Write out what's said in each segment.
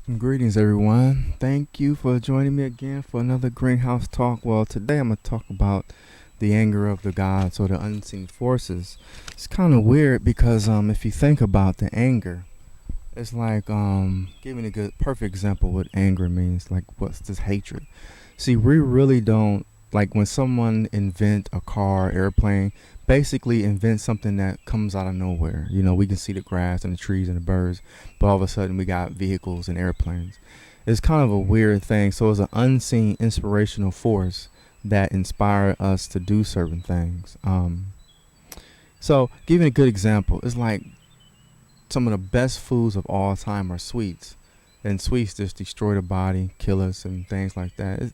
Greetings, everyone. Thank you for joining me again for another Greenhouse Talk. Well, today I'm going to talk about the anger of the gods or the unseen forces. It's kind of weird because if you think about the anger, it's like giving a good, perfect example what anger means. Like, what's this hatred? See, we really don't like when someone invent a car, airplane, basically invent something that comes out of nowhere. We can see the grass and the trees and the birds, but all of a sudden we got vehicles and airplanes. It's kind of a weird thing. So it's an unseen inspirational force that inspire us to do certain things. So giving a good example, it's like some of the best foods of all time are sweets. And sweets just destroy the body, kill us, and things like that.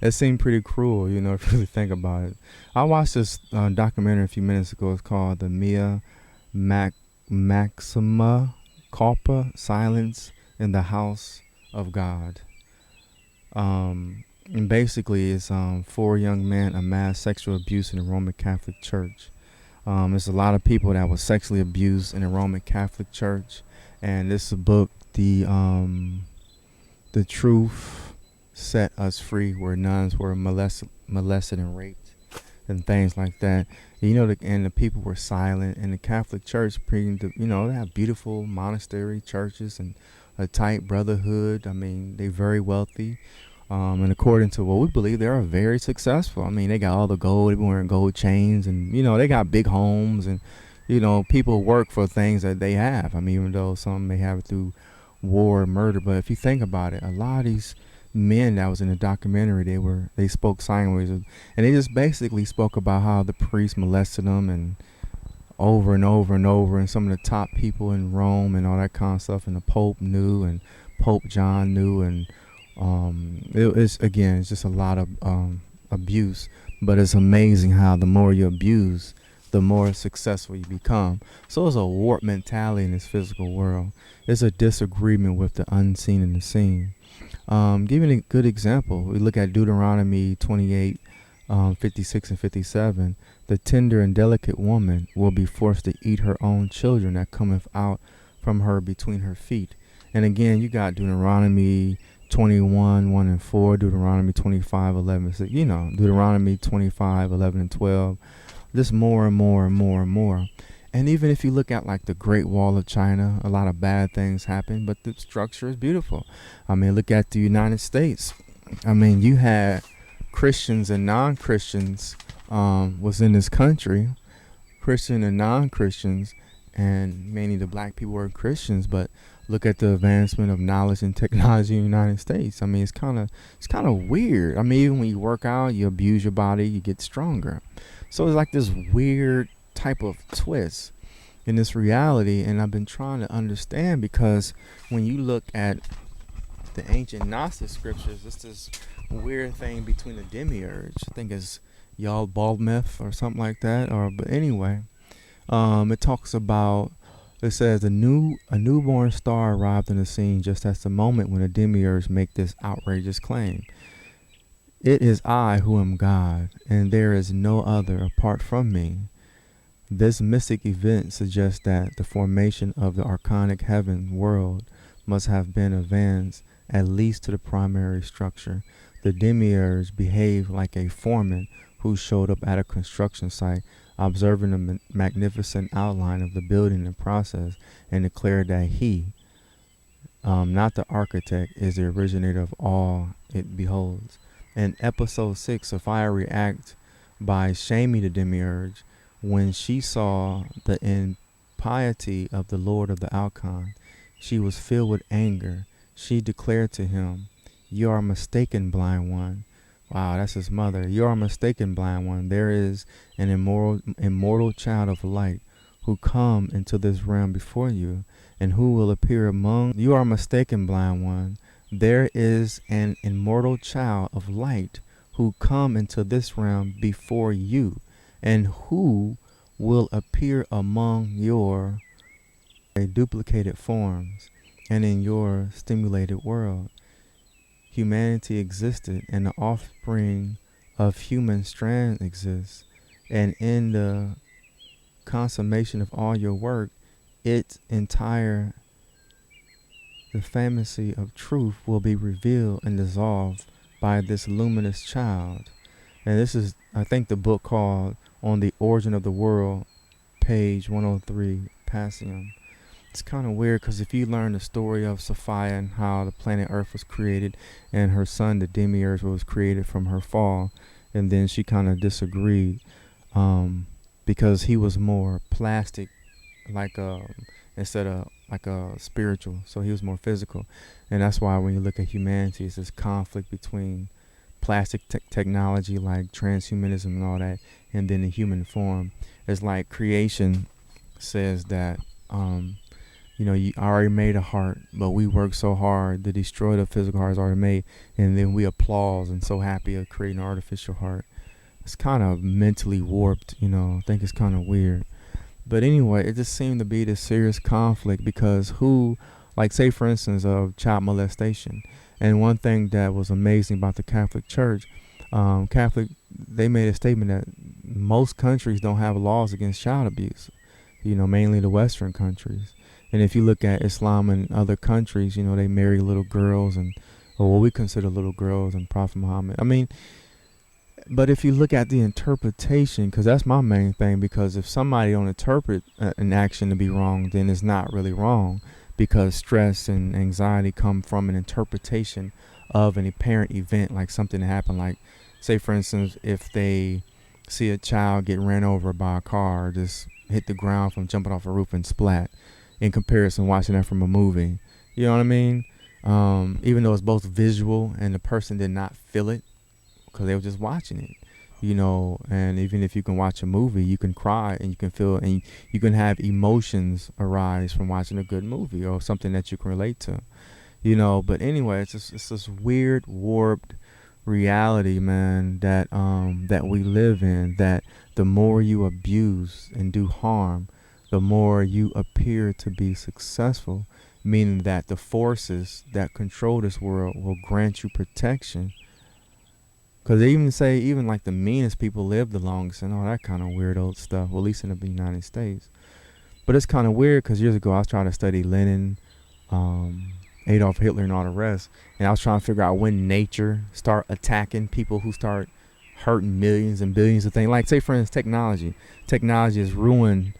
It seemed pretty cruel, if you really think about it. I watched this documentary a few minutes ago. It's called the Mac- Maxima Culpa Silence in the House of God. And basically, it's four young men amassed sexual abuse in the Roman Catholic Church. There's a lot of people that was sexually abused in the Roman Catholic Church, and this book, the truth set us free, where nuns were molested and raped and things like that. And the people were silent. And the Catholic Church, they have beautiful monastery churches and a tight brotherhood. I mean, they're very wealthy. And according to what we believe, they are very successful. I mean, they got all the gold, they been wearing gold chains, and they got big homes, and people work for things that they have. I mean, even though some may have it through war and murder, but if you think about it, a lot of these men that was in the documentary, they spoke sign language, and they just basically spoke about how the priest molested them, and over and over and over, and some of the top people in Rome and all that kind of stuff, and the Pope knew, and Pope John knew, and it's just a lot of abuse. But it's amazing how the more you abuse, the more successful you become. So it's a warped mentality in this physical world. It's a disagreement with the unseen and the seen. Giving a good example, we look at Deuteronomy 28, 56 and 57. The tender and delicate woman will be forced to eat her own children that cometh out from her between her feet. And again, you got Deuteronomy 21, 1 and 4, Deuteronomy 25, 11, 6, Deuteronomy 25, 11 and 12, just more and more and more and more. And even if you look at like the Great Wall of China, a lot of bad things happen, but the structure is beautiful. I mean, look at the United States. I mean, you had Christians and non-Christians was in this country, Christian and non-Christians, and many of the black people were Christians, but look at the advancement of knowledge and technology in the United States. I mean, it's kind of weird. I mean, even when you work out, you abuse your body, you get stronger. So it's like this weird type of twist in this reality, and I've been trying to understand, because when you look at the ancient Gnostic scriptures, it's this weird thing between the demiurge. I think it's Yaldabaoth or something like that. But anyway, it talks about. It says a newborn star arrived on the scene just at the moment when the demiurge make this outrageous claim. It is I who am God, and there is no other apart from me. This mystic event suggests that the formation of the archonic heaven world must have been advanced at least to the primary structure. The demiurge behaved like a foreman who showed up at a construction site, observing the magnificent outline of the building in process, and declared that he, not the architect, is the originator of all it beholds. In episode 6, Sophia reacts by shaming the demiurge when she saw the impiety of the Lord of the Alcon. She was filled with anger. She declared to him, "You are mistaken, blind one." Wow, that's his mother. "You are mistaken, blind one. There is an immortal child of light who come into this realm before you, and who will appear among you. Are mistaken, blind one. There is an immortal child of light who come into this realm before you, and who will appear among your duplicated forms and in your stimulated world. Humanity existed, and the offspring of human strand exists, and in the consummation of all your work, its entire the fantasy of truth will be revealed and dissolved by this luminous child. And this is, I think, the book called On the Origin of the World, page 103, Passion. It's kind of weird because if you learn the story of Sophia and how the planet Earth was created and her son, the demiurge, was created from her fall, and then she kind of disagreed because he was more plastic, like instead of like a spiritual, so he was more physical. And that's why when you look at humanity, it's this conflict between plastic technology like transhumanism and all that, and then the human form. It's like creation says that you already made a heart, but we work so hard to destroy the physical heart it's already made, and then we applause and so happy of creating an artificial heart. It's kind of mentally warped, I think it's kind of weird. But anyway, it just seemed to be this serious conflict because say for instance of child molestation. And one thing that was amazing about the Catholic Church, they made a statement that most countries don't have laws against child abuse, mainly the Western countries. And if you look at Islam and other countries, they marry little girls or what we consider little girls and Prophet Muhammad. But if you look at the interpretation, because that's my main thing, because if somebody don't interpret an action to be wrong, then it's not really wrong, because stress and anxiety come from an interpretation of an apparent event, like something that happened. Like, say for instance, if they see a child get ran over by a car, or just hit the ground from jumping off a roof and splat, in comparison watching that from a movie, you know what I mean? Even though it's both visual and the person did not feel it because they were just watching it, and even if you can watch a movie, you can cry and you can feel, and you can have emotions arise from watching a good movie or something that you can relate to, but anyway, it's this weird warped reality, man, that we live in, that the more you abuse and do harm, the more you appear to be successful, meaning that the forces that control this world will grant you protection. Because they even say like the meanest people live the longest and all that kind of weird old stuff, well, at least in the United States. But it's kind of weird because years ago I was trying to study Lenin, Adolf Hitler and all the rest, and I was trying to figure out when nature start attacking people who start hurting millions and billions of things. Like, say for instance, technology has ruined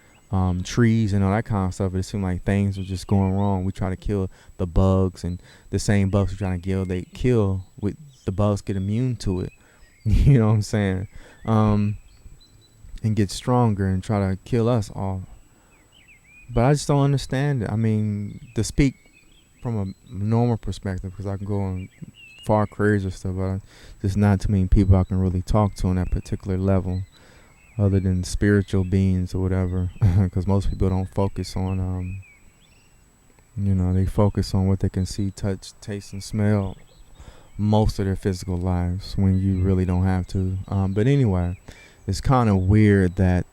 trees and all that kind of stuff, but it seemed like things were just going wrong. We try to kill the bugs, and the same bugs we're trying to kill, they kill with the bugs get immune to it. You know what I'm saying? And get stronger and try to kill us all. But I just don't understand it. To speak from a normal perspective, because I can go on far crazier stuff, but there's not too many people I can really talk to on that particular level, other than spiritual beings or whatever, because most people don't focus on, they focus on what they can see, touch, taste, and smell most of their physical lives when you really don't have to. But anyway, it's kind of weird that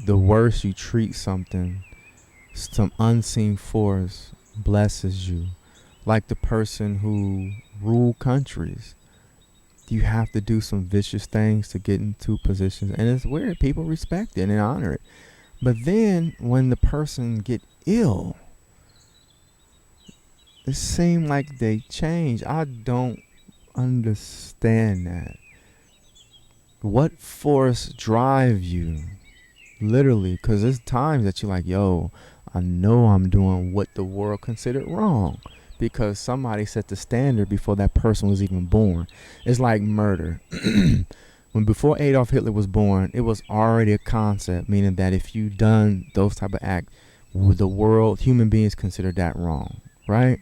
the worse you treat something, some unseen force blesses you. Like the person who ruled countries. You have to do some vicious things to get into positions, and it's weird. People respect it and honor it. But then when the person get ill, it seems like they change. I don't understand that. What force drive you? Literally, because there's times that you're like, yo, I know I'm doing what the world considered wrong, because somebody set the standard before that person was even born. It's like murder. When before Adolf Hitler was born, it was already a concept, meaning that if you done those type of acts, the world, human beings consider that wrong, right?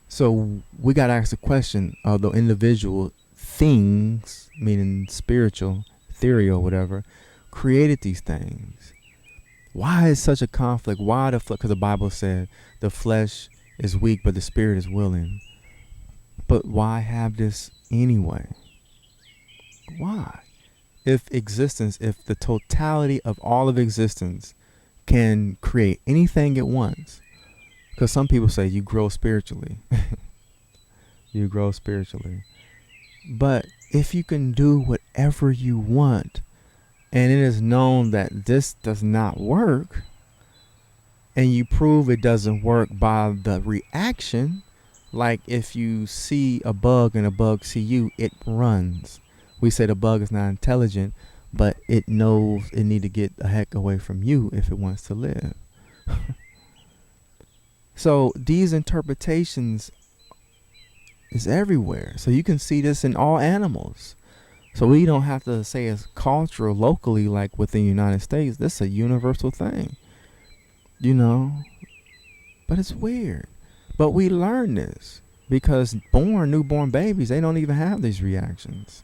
So we got to ask the question of the individual things, meaning spiritual, ethereal, whatever, created these things. Why is such a conflict? Why the flesh? Because the Bible said the flesh is weak, but the spirit is willing. But why have this anyway? Why? If the totality of all of existence can create anything at once, because some people say you grow spiritually. You grow spiritually. But if you can do whatever you want, and it is known that this does not work, and you prove it doesn't work by the reaction. Like if you see a bug and a bug see you, it runs. We say the bug is not intelligent, but it knows it need to get the heck away from you if it wants to live. So these interpretations is everywhere. So you can see this in all animals. So we don't have to say it's cultural locally like within the United States. This is a universal thing. But it's weird. But we learn this because newborn babies, they don't even have these reactions.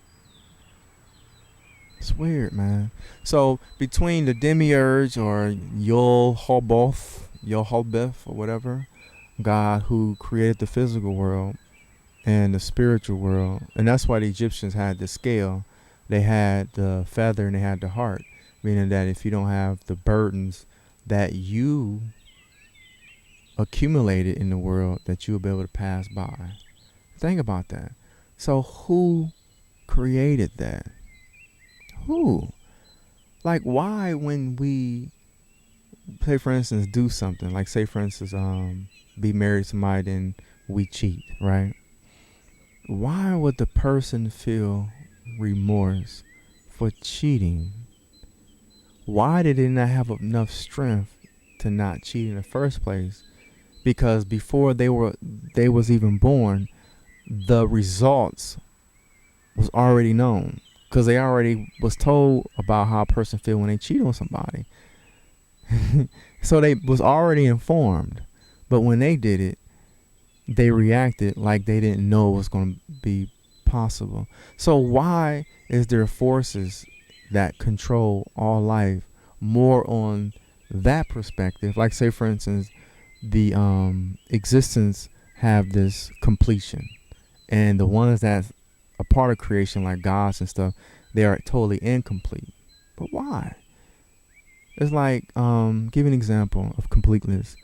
It's weird, man. So between the demiurge or Yaldabaoth, or whatever, God who created the physical world and the spiritual world, and that's why the Egyptians had the scale. They had the feather and they had the heart, meaning that if you don't have the burdens that you accumulated in the world, that you'll be able to pass by. Think about that. So who created that? Who? Like, why when we, say for instance, do something, like say for instance, be married to somebody and we cheat, right? Why would the person feel remorse for cheating? Why did they not have enough strength to not cheat in the first place? Because before they was even born, the results was already known. Because they already was told about how a person feel when they cheat on somebody. So they was already informed. But when they did it, they reacted like they didn't know it was going to be possible. So why is there forces that control all life more on that perspective? Like say for instance, the existence have this completion, and the ones that a part of creation like gods and stuff, they are totally incomplete. But why? It's like give an example of completeness.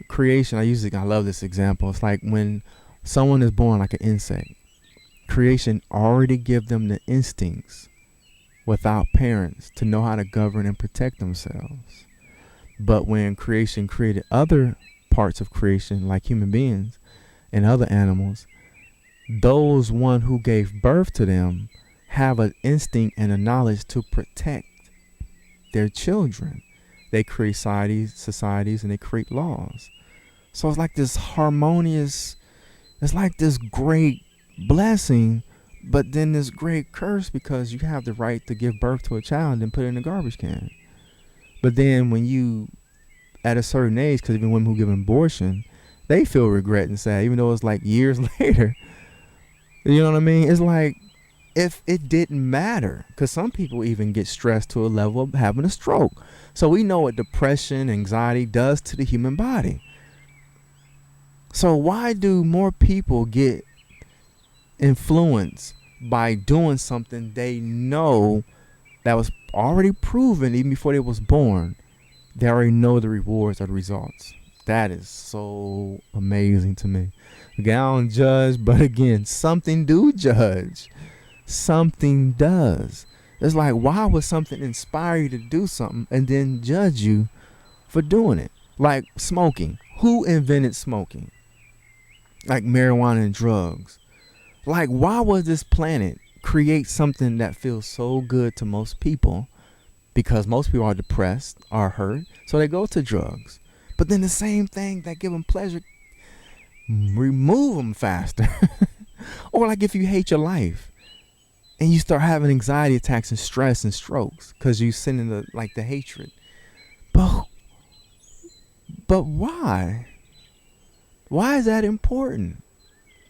Creation, I love this example. It's like when someone is born like an insect, creation already give them the instincts without parents to know how to govern and protect themselves. But when creation created other parts of creation like human beings and other animals, those one who gave birth to them have an instinct and a knowledge to protect their children. They create societies and they create laws. So it's like this harmonious, it's like this great blessing, but then this great curse because you have the right to give birth to a child and put it in a garbage can. But then when you, at a certain age, because even women who give abortion, they feel regret and sad, even though it's like years later. You know what I mean? It's like, if it didn't matter, because some people even get stressed to a level of having a stroke. So we know what depression, anxiety does to the human body. So why do more people get influenced by doing something they know that was already proven even before they was born? They already know the rewards or the results. That is so amazing to me. Again, I don't judge, but again, something do judge. Something does. It's like, why would something inspire you to do something and then judge you for doing it? Like smoking. Who invented smoking? Like marijuana and drugs. Like, why would this planet create something that feels so good to most people? Because most people are depressed, are hurt, so they go to drugs. But then the same thing that give them pleasure, remove them faster. Or like if you hate your life and you start having anxiety attacks and stress and strokes because you send in the hatred. But why? Why is that important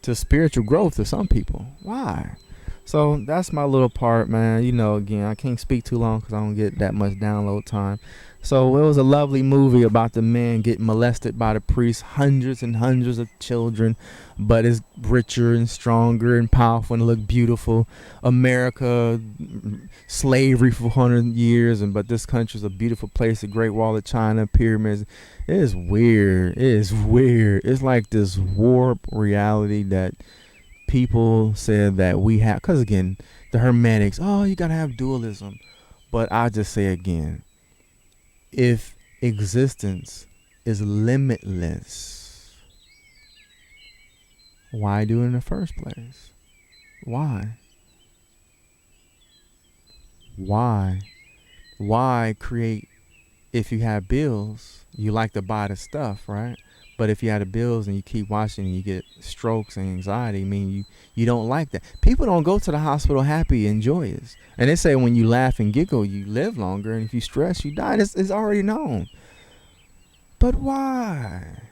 to spiritual growth to some people? Why? So that's my little part, man. Again, I can't speak too long because I don't get that much download time. So it was a lovely movie about the man getting molested by the priest, hundreds and hundreds of children, but it's richer and stronger and powerful and look beautiful. America, slavery for 100 years, but this country's a beautiful place, the Great Wall of China, pyramids. It is weird. It is weird. It's like this warped reality that people said that we have, because again, the Hermetics, you gotta have dualism. But I just say again, if existence is limitless. Why do it in the first place? Why? Why create? If you have bills, you like to buy the stuff, right? But if you have the bills and you keep watching and you get strokes and anxiety, I mean, you don't like that. People don't go to the hospital happy and joyous. And they say when you laugh and giggle, you live longer. And if you stress, you die. It's already known. But why?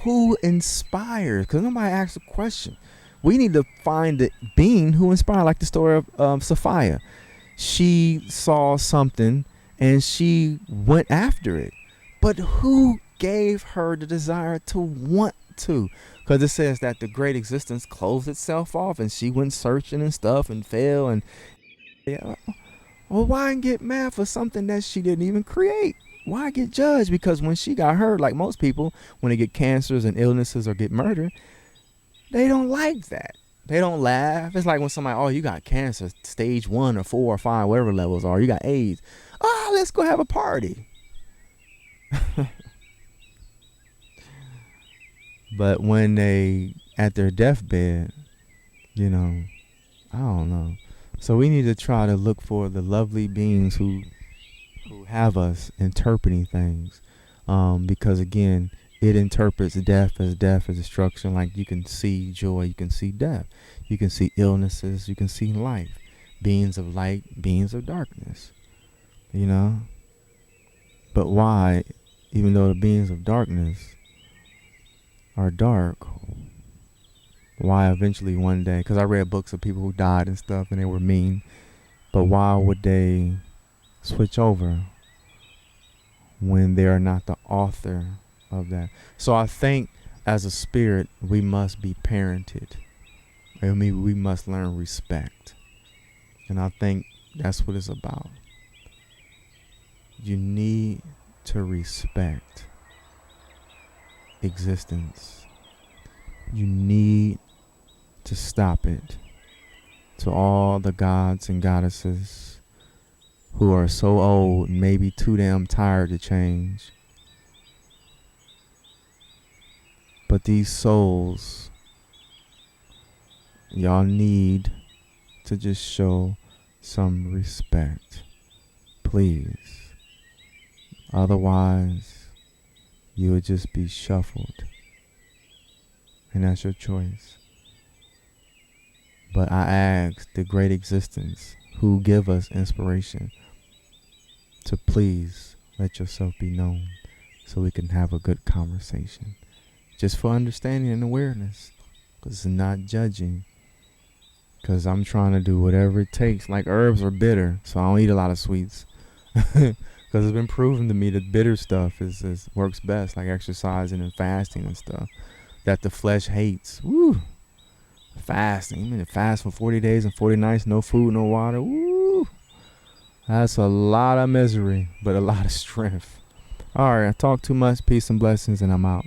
Who inspires? Because nobody asks a question. We need to find the being who inspired, like the story of Sophia. She saw something and she went after it. But who gave her the desire to want to? Because it says that the great existence closed itself off and she went searching and stuff and fell. And yeah, well, why get mad for something that she didn't even create? Why get judged? Because when she got hurt, like most people, when they get cancers and illnesses or get murdered, they don't like that. They don't laugh. It's like when somebody, oh, you got cancer, stage 1 or 4 or 5, whatever levels are. You got AIDS. Oh, let's go have a party. But when they at their deathbed, I don't know. So we need to try to look for the lovely beings who have us interpreting things, because again, it interprets death as destruction. Like you can see joy, you can see death, you can see illnesses, you can see life, beings of light, beings of darkness. But why, even though the beings of darkness are dark, why eventually one day, because I read books of people who died and stuff and they were mean, but why would they switch over when they are not the author of that? So I think as a spirit, we must be parented. We must learn respect. And I think that's what it's about. You need to respect existence. You need to stop it. To all the gods and goddesses who are so old, maybe too damn tired to change. But these souls, y'all need to just show some respect, please. Otherwise, you would just be shuffled. And that's your choice. But I ask the great existence who give us inspiration to please let yourself be known so we can have a good conversation. Just for understanding and awareness. Because it's not judging. Because I'm trying to do whatever it takes. Like herbs are bitter, so I don't eat a lot of sweets. Because it's been proven to me that bitter stuff is works best, like exercising and fasting and stuff, that the flesh hates. Woo! Fasting. You mean to fast for 40 days and 40 nights, no food, no water? Woo! That's a lot of misery, but a lot of strength. All right, I talk too much. Peace and blessings, and I'm out.